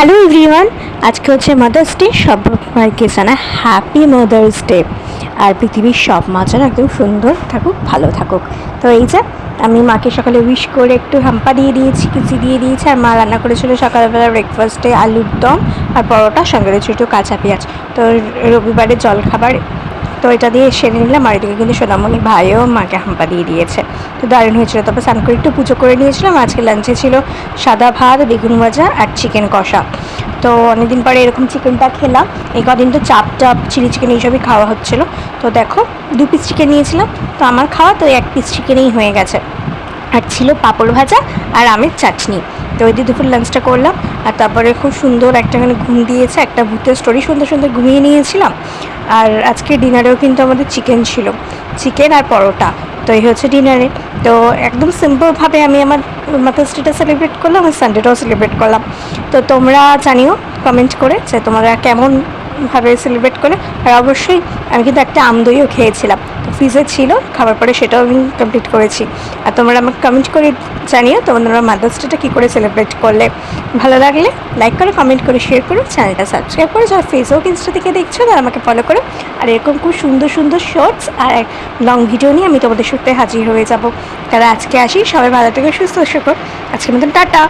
Hello everyone, আজকে হচ্ছে mother's day. সবাইকে জানা হ্যাপি মাদার্স ডে। আর পৃথিবীর সব মা যেন একদম সুন্দর থাকুক, ভালো থাকুক। তো এই যে আমি মাকে সকালে উইশ করে একটু হাম্পা দিয়ে দিয়েছি, কুচি দিয়ে দিয়েছি। আর মা রান্না করেছিল সকালবেলা ব্রেকফাস্টে আলুর দম আর পরোটা, সঙ্গে রয়েছে একটু কাঁচা পেঁয়াজ। তো রবিবারের জলখাবার তো এটা দিয়ে সেরে নিলাম। আর এদিকে কিন্তু সোনামণি ভাইও মাকে হাম্পা দিয়ে দিয়েছে। তো দারুণ হয়েছিল। তারপর স্নান করে একটু পুজো করে নিয়েছিলাম। আজকে লাঞ্চে ছিল সাদা ভাত, বেগুন ভাজা আর চিকেন কষা। তো অনেকদিন পরে এরকম চিকেনটা খেলাম। এই কদিন তো চাপ চিলি চিকেন এইসবই খাওয়া হচ্ছিলো। তো দেখো 2 পিস চিকেন নিয়েছিলাম, তো আমার খাওয়া তো 1 পিস চিকেনেই হয়ে গেছে। আর ছিল পাঁপড় ভাজা আর আমের চাটনি। তো ওই দিয়ে দুপুর লাঞ্চটা করলাম। আর তারপরে খুব সুন্দর একটাখানে ঘুম দিয়েছে, একটা ভূতের স্টোরি সুন্দর সুন্দর ঘুমিয়ে নিয়েছিলাম। আর আজকে ডিনারেও কিন্তু আমাদের চিকেন ছিল, চিকেন আর পরোটা। তো এই হচ্ছে ডিনারে। তো একদম সিম্পলভাবে আমি আমার মাদার্স ডেটা সেলিব্রেট করলাম আর সানডেটাও সেলিব্রেট করলাম। তো তোমরা জানিও কমেন্ট করে যে তোমরা কেমনভাবে সেলিব্রেট করে। আর অবশ্যই আমি কিন্তু একটা আমদইও খেয়েছিলাম, তো ফ্রিজে ছিল, খাবার পরে সেটাও আমি কমপ্লিট করেছি। আর তোমরা আমাকে কমেন্ট করে জানিও তোমরা মাদার্স ডেটা কী করে সেলিব্রেট করলে। ভালো লাগলে লাইক করো, কমেন্ট করে শেয়ার করো, চ্যানেলটা সাবস্ক্রাইব করো। যারা ফেসবুক ইনস্টা থেকে দেখছো তারা আমাকে ফলো করো। আর এরকম খুব সুন্দর সুন্দর শর্টস আর লং ভিডিও নিয়ে আমি তোমাদের সাথে হাজির হয়ে যাব। তারা আজকে আসি, সবাই ভালো থেকে সুস্থ থাকো। আজকের মতন টাটা।